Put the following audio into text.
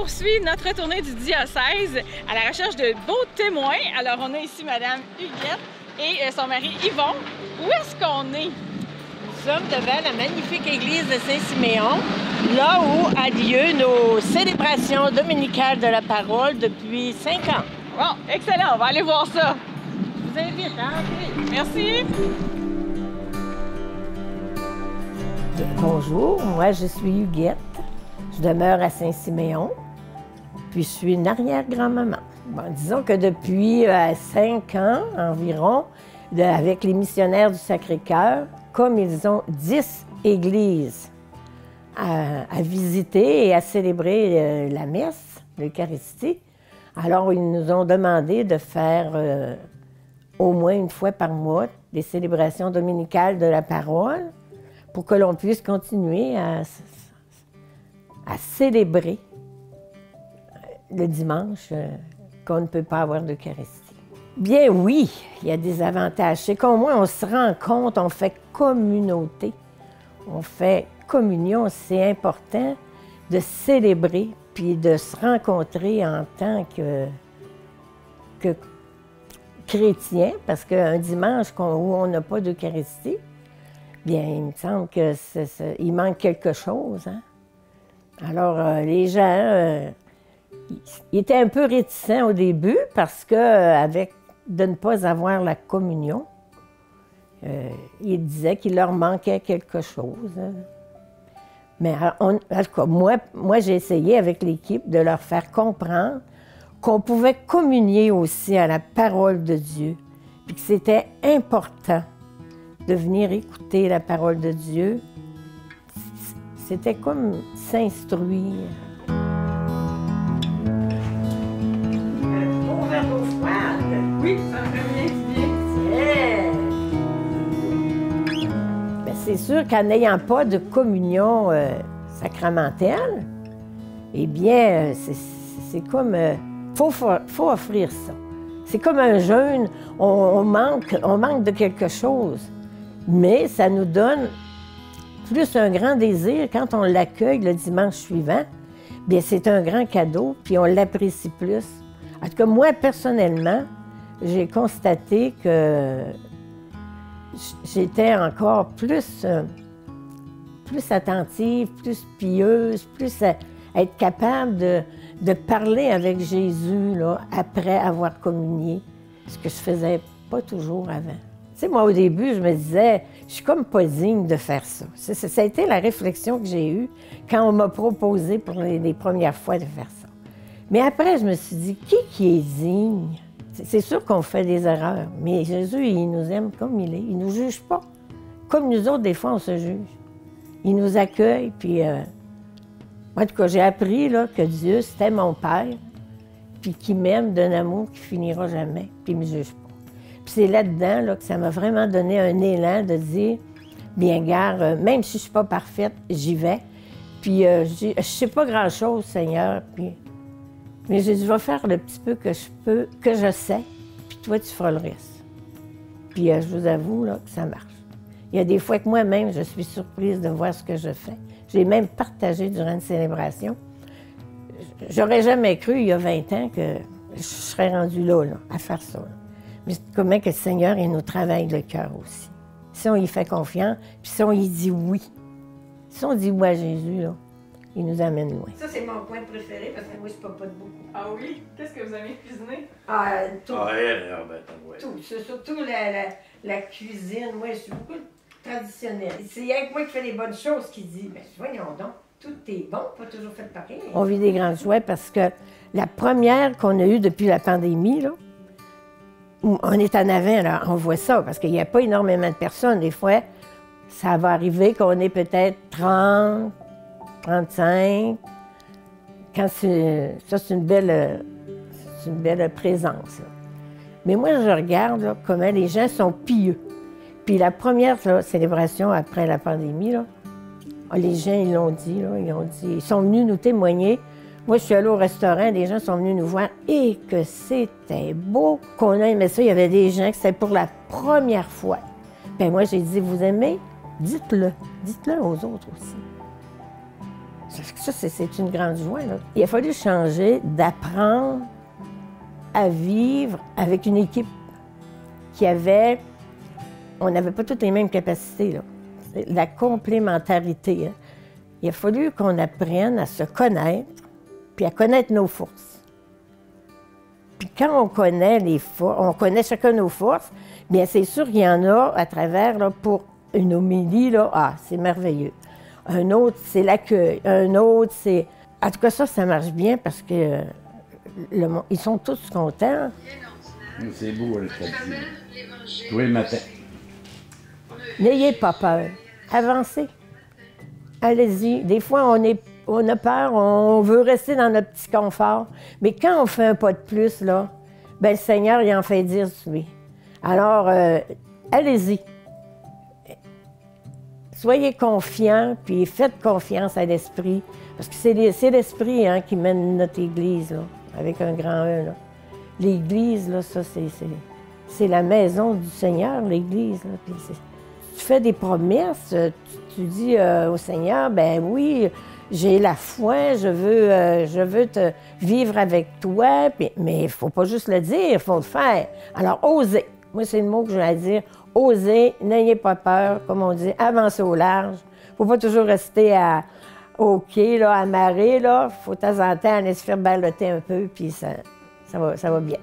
poursuit notre tournée du diocèse à la recherche de beaux témoins. Alors, on a ici Madame Huguette et son mari Yvon. Où est-ce qu'on est? Nous sommes devant la magnifique église de Saint-Siméon, là où a lieu nos célébrations dominicales de la parole depuis 5 ans. Bon, excellent, on va aller voir ça. Je vous invite à entrer. Merci. Bonjour, moi je suis Huguette. Je demeure à Saint-Siméon, puis je suis une arrière-grand-maman. Bon, disons que depuis 5 ans environ, avec les missionnaires du Sacré-Cœur, comme ils ont 10 églises à visiter et à célébrer la messe, l'Eucharistie, alors ils nous ont demandé de faire au moins une fois par mois des célébrations dominicales de la parole pour que l'on puisse continuer à célébrer le dimanche qu'on ne peut pas avoir d'Eucharistie. Bien oui, il y a des avantages. C'est qu'au moins on se rend compte, on fait communauté, on fait communion. C'est important de célébrer puis de se rencontrer en tant que chrétien, parce qu'un dimanche où on n'a pas d'Eucharistie, bien, il me semble qu'il manque quelque chose. Hein? Alors, les gens, ils étaient un peu réticents au début parce que, de ne pas avoir la communion, ils disaient qu'il leur manquait quelque chose. Hein? Mais en tout cas, moi j'ai essayé avec l'équipe de leur faire comprendre qu'on pouvait communier aussi à la parole de Dieu, puis que c'était important de venir écouter la parole de Dieu. C'était comme s'instruire. Bon verre d'eau froide. Oui, ça me fait bien. Bien, c'est sûr qu'en n'ayant pas de communion sacramentelle, eh bien, c'est comme... faut offrir ça. C'est comme un jeûne, on manque de quelque chose. Mais ça nous donne plus un grand désir quand on l'accueille le dimanche suivant. Bien, c'est un grand cadeau, puis on l'apprécie plus. En tout cas, moi, personnellement, j'ai constaté que j'étais encore plus attentive, plus pieuse, plus à être capable de parler avec Jésus là, après avoir communié, ce que je faisais pas toujours avant. Tu sais, moi, au début, je me disais, je suis comme pas digne de faire ça. Ça a été la réflexion que j'ai eue quand on m'a proposé pour les premières fois de faire ça. Mais après, je me suis dit, qui est digne? C'est sûr qu'on fait des erreurs, mais Jésus, il nous aime comme il est. Il nous juge pas. Comme nous autres, des fois, on se juge. Il nous accueille, puis... En tout cas, j'ai appris là, que Dieu, c'était mon Père, puis qu'il m'aime d'un amour qui finira jamais, puis il ne me juge pas. Puis c'est là-dedans là, que ça m'a vraiment donné un élan de dire, bien, gars, même si je ne suis pas parfaite, j'y vais. Puis je ne sais pas grand-chose, Seigneur, mais je vais faire le petit peu que je sais, puis toi, tu feras le reste. Puis je vous avoue là, que ça marche. Il y a des fois que moi-même, je suis surprise de voir ce que je fais. J'ai même partagé durant une célébration. J'aurais jamais cru, il y a 20 ans, que je serais rendue là, à faire ça. Là. Mais comment que le Seigneur, il nous travaille le cœur aussi. Si on y fait confiance, puis si on y dit oui. Si on dit oui à Jésus, là, il nous amène loin. Ça, c'est mon point préféré, parce que moi, je ne peux pas de beaucoup. Ah oui? Qu'est-ce que vous avez cuisiné? Tout. Tout. C'est surtout la cuisine. Moi, je suis beaucoup traditionnelle. C'est rien que moi qui fais les bonnes choses qui dit, bien, voyons donc, tout est bon, pas toujours fait pareil. On vit des grandes joies parce que la première qu'on a eue depuis la pandémie, là, où on est en avant, là, on voit ça, parce qu'il n'y a pas énormément de personnes. Des fois, ça va arriver qu'on est peut-être 30, 35. Quand c'est une belle présence. Là. Mais moi, je regarde là, comment les gens sont pieux. Puis la première là, célébration après la pandémie, là, les gens, ils l'ont dit, ils sont venus nous témoigner. Moi, je suis allée au restaurant, des gens sont venus nous voir et que c'était beau, qu'on a aimé ça. Il y avait des gens que c'était pour la première fois. Bien, moi, j'ai dit, vous aimez? Dites-le aux autres aussi. Ça, c'est une grande joie, là. Il a fallu changer, d'apprendre à vivre avec une équipe qui avait... On n'avait pas toutes les mêmes capacités, là. La complémentarité, hein. Il a fallu qu'on apprenne à se connaître, puis à connaître nos forces. Puis quand on connaît les forces, on connaît chacun nos forces, bien c'est sûr qu'il y en a à travers, là, pour une homélie, là, ah, c'est merveilleux. Un autre, c'est l'accueil. Un autre, c'est... En tout cas, ça marche bien parce que ils sont tous contents. C'est beau, le dit. Tous les matins. N'ayez pas peur. Avancez. Allez-y. Des fois, on a peur, on veut rester dans notre petit confort. Mais quand on fait un pas de plus, là, bien, le Seigneur, il en fait dire sur lui. Alors, allez-y. Soyez confiants, puis faites confiance à l'Esprit. Parce que c'est l'Esprit, hein, qui mène notre Église, là, avec un grand E. L'Église, là, ça, c'est la maison du Seigneur, l'Église. Tu fais des promesses, tu dis au Seigneur, ben oui, j'ai la foi, je veux te vivre avec toi, mais il ne faut pas juste le dire, il faut le faire. Alors, osez. Moi, c'est le mot que je vais dire. Osez, n'ayez pas peur, comme on dit, avancez au large. Il ne faut pas toujours rester au quai, là, amarré, là. Il faut de temps en temps aller se faire balloter un peu, puis ça va bien.